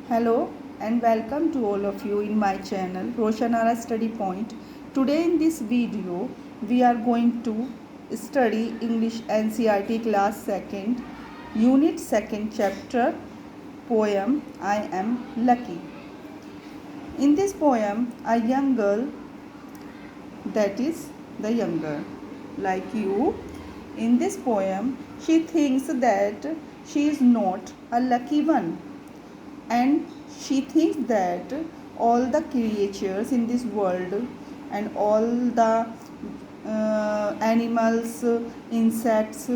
Hello and welcome to all of you in my channel Roshanara Study Point. Today in this video we are going to study English NCERT class 2nd unit 2nd chapter poem I Am Lucky. In this poem a young girl, that is the young girl like you, in this poem she thinks that she is not a lucky one, and she thinks that all the creatures in this world and all the animals, insects,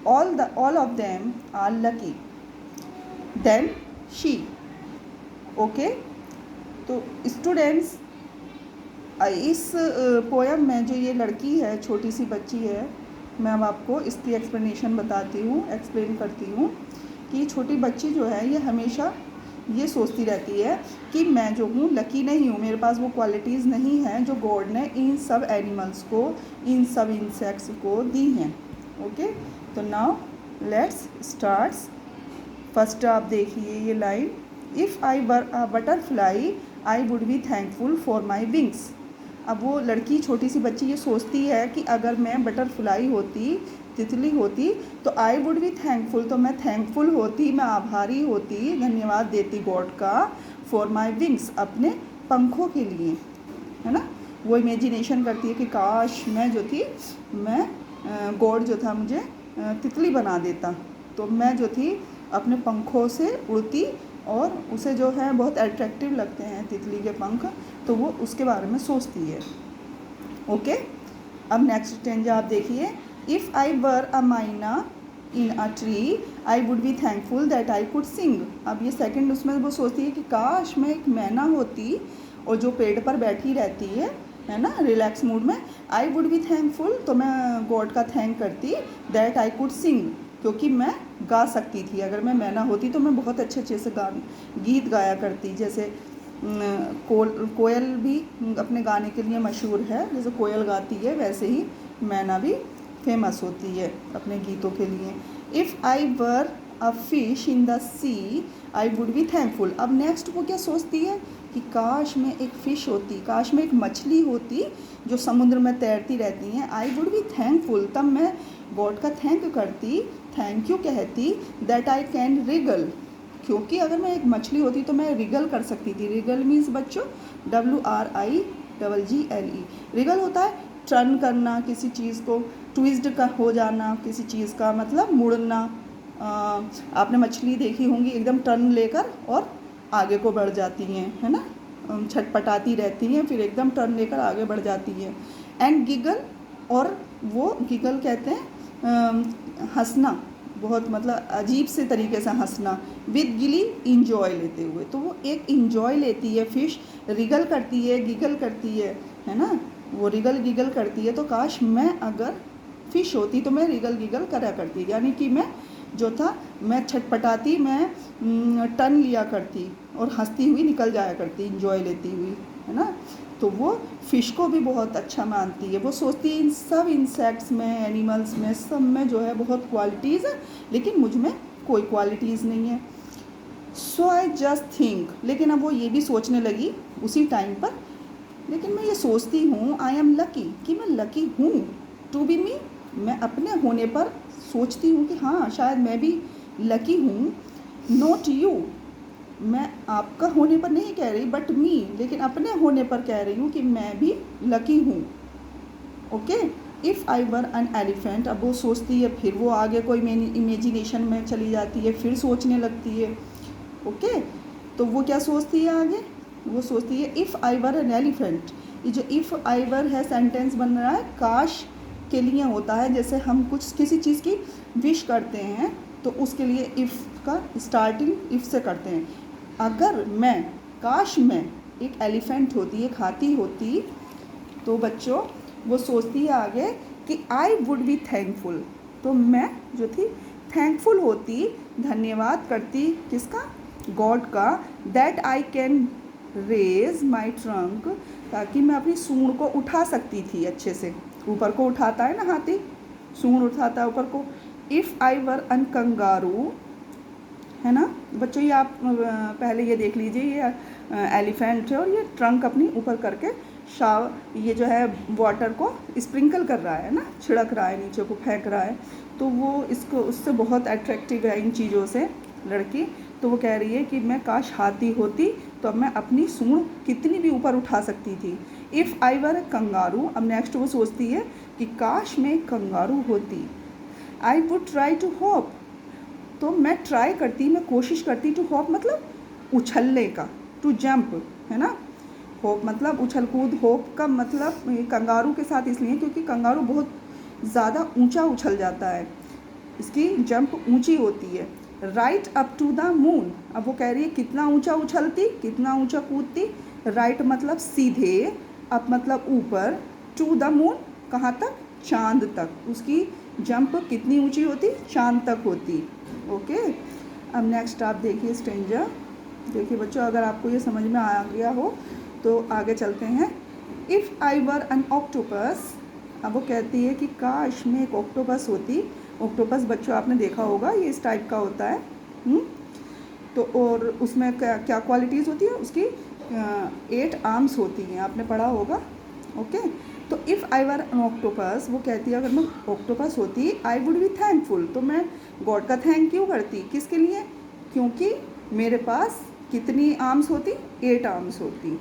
all of them are lucky than she. Okay, तो students इस poem में जो ये लड़की है, छोटी सी बच्ची है, मैं अब आपको इसकी एक्सप्लेनेशन बताती हूँ, एक्सप्लेन करती हूँ कि छोटी बच्ची जो है ये हमेशा ये सोचती रहती है कि मैं जो हूँ लकी नहीं हूँ, मेरे पास वो क्वालिटीज़ नहीं हैं जो गॉड ने इन सब एनिमल्स को, इन सब इंसेक्ट्स को दी हैं. ओके, तो नाउ लेट्स स्टार्ट्स. फर्स्ट आप देखिए ये line, if I were a butterfly I would be thankful for my wings. अब वो लड़की, छोटी सी बच्ची ये सोचती है कि अगर मैं बटरफ्लाई होती, तितली होती, तो आई वुड बी थैंकफुल, तो मैं थैंकफुल होती, मैं आभारी होती, धन्यवाद देती गॉड का, फॉर माई विंग्स, अपने पंखों के लिए, है ना. वो इमेजिनेशन करती है कि काश मैं जो थी, मैं गॉड जो था मुझे तितली बना देता, तो मैं जो थी अपने पंखों से उड़ती, और उसे जो है बहुत अट्रैक्टिव लगते हैं तितली के पंख, तो वो उसके बारे में सोचती है. ओके, अब नेक्स्ट स्टेंजा आप देखिए, if I were a myna in a tree I would be thankful that I could sing. अब ये सेकंड उसमें वो सोचती है कि काश मैं एक मैना होती और जो पेड़ पर बैठी रहती है ना, रिलैक्स मूड में, आई वुड बी थैंकफुल, तो मैं गॉड का थैंक करती दैट आई कुड सिंग, क्योंकि मैं गा सकती थी. अगर मैं मैना होती तो मैं बहुत अच्छे से गीत गाया करती, जैसे कोयल भी अपने गाने के लिए मशहूर है, जैसे कोयल गाती है वैसे ही मैना भी फेमस होती है अपने गीतों के लिए. If I were a fish in the sea I would be thankful. अब नेक्स्ट वो क्या सोचती है कि काश मैं एक फ़िश होती, काश मैं एक मछली होती जो समुद्र में तैरती रहती हैं, आई वुड बी थैंकफुल, तब मैं गॉड का थैंक करती, थैंक यू कहती, दैट आई कैन रिगल, क्योंकि अगर मैं एक मछली होती तो मैं रिगल कर सकती थी. रिगल मीन्स बच्चों WRIGGLE. रिगल होता है टर्न करना किसी चीज़ को, ट्विस्ट का हो जाना किसी चीज़ का, मतलब मुड़ना. आपने मछली देखी होंगी एकदम टर्न लेकर और आगे को बढ़ जाती हैं, है ना, छटपटाती रहती हैं, फिर एकदम टर्न लेकर आगे बढ़ जाती हैं. एंड गिगल, और वो गिगल कहते हैं हंसना, बहुत मतलब अजीब से तरीके से हंसना. विद गिली, इंजॉय लेते हुए, तो वो एक इंजॉय लेती है फिश, रिगल करती है, गिगल करती है ना, वो रिगल गिगल करती है. तो काश मैं अगर फ़िश होती तो मैं रिगल गिगल करा करती, यानी कि मैं जो था मैं छटपटाती, मैं टर्न लिया करती और हंसती हुई निकल जाया करती, इंजॉय लेती हुई, है ना. तो वो फ़िश को भी बहुत अच्छा मानती है. वो सोचती है इन सब इंसेक्ट्स में, एनिमल्स में, सब में जो है बहुत क्वालिटीज़ है, लेकिन मुझ में कोई क्वालिटीज़ नहीं है. सो आई जस्ट थिंक, लेकिन अब वो ये भी सोचने लगी उसी टाइम पर, लेकिन मैं ये सोचती हूँ आई एम लकी, कि मैं लकी हूँ. टू बी मी, मैं अपने होने पर सोचती हूँ कि हाँ शायद मैं भी लकी हूँ. नॉट यू, मैं आपका होने पर नहीं कह रही, बट मी, लेकिन अपने होने पर कह रही हूँ कि मैं भी लकी हूँ. Okay, if I were an elephant. अब वो सोचती है, फिर वो आगे कोई इमेजिनेशन में चली जाती है, फिर सोचने लगती है. ओके, तो वो क्या सोचती है आगे, वो सोचती है if I were an elephant. ये जो इफ़ आई वर है सेंटेंस बन रहा है काश के लिए होता है. जैसे हम कुछ किसी चीज़ की विश करते हैं तो उसके लिए इफ़ का स्टार्टिंग इफ़ से करते हैं. अगर मैं, काश मैं एक एलिफेंट होती, एक हाथी होती, तो बच्चों वो सोचती है आगे कि आई वुड बी थैंकफुल, तो मैं जो थी थैंकफुल होती, धन्यवाद करती किसका, गॉड का, that I can raise my trunk, ताकि मैं अपनी सूंड को उठा सकती थी अच्छे से. ऊपर को उठाता है ना हाथी, सूंड उठाता है ऊपर को. If I were on kangaroo है ना बच्चों। ये आप पहले ये देख लीजिए, ये एलिफेंट है और ये ट्रंक अपनी ऊपर करके ये जो है वाटर को स्प्रिंकल कर रहा है ना, छिड़क रहा है, नीचे को फेंक रहा है। तो वो इसको उससे बहुत अट्रैक्टिव है इन चीज़ों से लड़की। तो वो कह रही है कि मैं काश हाथी होती तो अब मैं अपनी सूंड कितनी भी ऊपर उठा सकती थी। If I were a kangaroo, अब नेक्स्ट वो सोचती है कि काश मैं कंगारू होती। I would try to hop, तो मैं ट्राई करती, मैं कोशिश करती। टू हॉप मतलब उछलने का, टू जंप है ना। होप मतलब उछल कूद, होप का मतलब कंगारू के साथ इसलिए क्योंकि कंगारू बहुत ज़्यादा ऊंचा उछल जाता है, इसकी जंप ऊंची होती है। Right up to the moon, अब वो कह रही है कितना ऊंचा उछलती, कितना ऊंचा कूदती। राइट मतलब सीधे, अप मतलब ऊपर, टू द मून कहाँ तक, चांद तक। उसकी जंप कितनी ऊंची होती, चांद तक होती। ओके, अब नेक्स्ट आप देखिए स्ट्रेंजर। देखिए बच्चों, अगर आपको ये समझ में आ गया हो तो आगे चलते हैं। If I were N octopus, अब वो कहती है कि काश मैं एक ऑक्टोपस होती। ऑक्टोपस बच्चों आपने देखा होगा, ये इस टाइप का होता है। तो और उसमें क्या क्या क्वालिटीज़ होती है, उसकी 8 आर्म्स होती हैं, आपने पढ़ा होगा। ओके, तो if I were N octopus, वो कहती है अगर मैं ऑक्टोपस होती आई वुड बी थैंकफुल, तो मैं गॉड का थैंक क्यों करती, किसके लिए, क्योंकि मेरे पास कितनी आर्म्स होती, 8 आर्म्स होती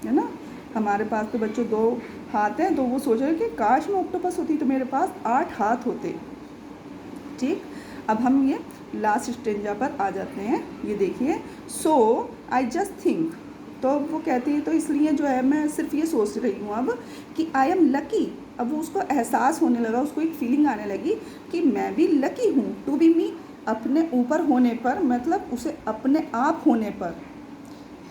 है ना। हमारे पास तो बच्चों 2 हाथ हैं, तो वो सोच रहे कि काश मैं ऑक्टोपस होती तो मेरे पास 8 हाथ होते। ठीक, अब हम ये लास्ट स्टेंजा पर आ जाते हैं। ये देखिए, सो आई जस्ट थिंक, तो वो कहती है तो इसलिए जो है मैं सिर्फ ये सोच रही हूँ अब कि आई एम लकी। अब वो उसको एहसास होने लगा, उसको एक फीलिंग आने लगी कि मैं भी लकी हूँ। टू बी मी, अपने ऊपर होने पर, मतलब उसे अपने आप होने पर,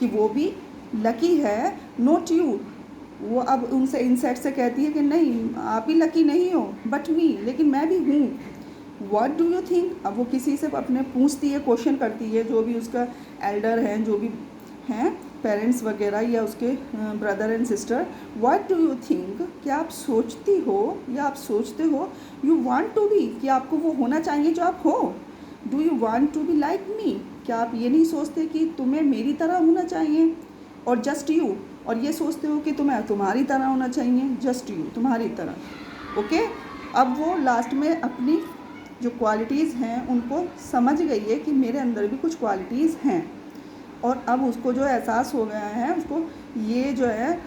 कि वो भी लकी है, नॉट यू। वो अब उनसे इंसेक्ट से कहती है कि नहीं आप ही लकी नहीं हो बट मी, लेकिन मैं भी हूँ। व्हाट डू यू थिंक, अब वो किसी से अपने पूछती है, क्वेश्चन करती है, जो भी उसका एल्डर हैं, जो भी हैं पेरेंट्स वगैरह या उसके brother and sister. What do you think, क्या आप सोचती हो या आप सोचते हो, यू वांट टू बी, कि आपको वो होना चाहिए जो आप हो। Do you want to be like me, क्या आप ये नहीं सोचते कि तुम्हें मेरी तरह होना चाहिए। और जस्ट यू, और ये सोचते हो कि तुम्हें तुम्हारी तरह होना चाहिए, जस्ट यू, तुम्हारी तरह। ओके, अब वो लास्ट में अपनी जो क्वालिटीज़ हैं उनको समझ गई है कि मेरे अंदर भी कुछ क्वालिटीज़ हैं। और अब उसको जो एहसास हो गया है, उसको ये जो है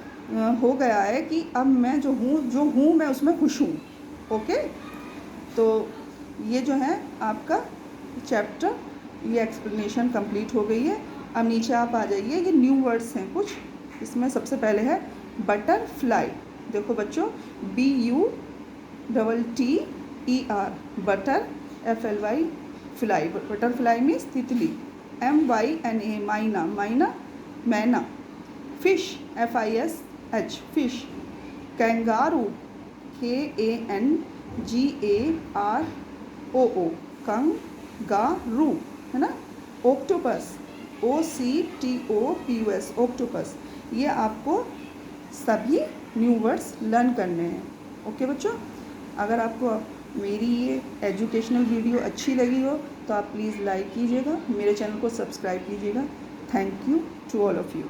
हो गया है कि अब मैं जो हूँ मैं उसमें खुश हूँ। ओके, तो ये जो है आपका चैप्टर, ये एक्सप्लेनेशन कंप्लीट हो गई है। अब नीचे आप आ जाइए, ये न्यू वर्ड्स हैं कुछ। इसमें सबसे पहले है बटरफ्लाई। देखो बच्चों, BUTTER, butter, FLY, fly. Butterfly means तितली। MYNA, माइना, माइना मैना। Fish, FISH, fish. Kangaroo, KANGAROO, kangaroo है ना। Octopus, OCTOPUS, octopus. ये आपको सभी न्यू वर्ड्स लर्न करने हैं। ओके बच्चों, अगर आपको मेरी ये एजुकेशनल वीडियो अच्छी लगी हो तो आप प्लीज़ लाइक कीजिएगा, मेरे चैनल को सब्सक्राइब कीजिएगा। Thank you to all of you.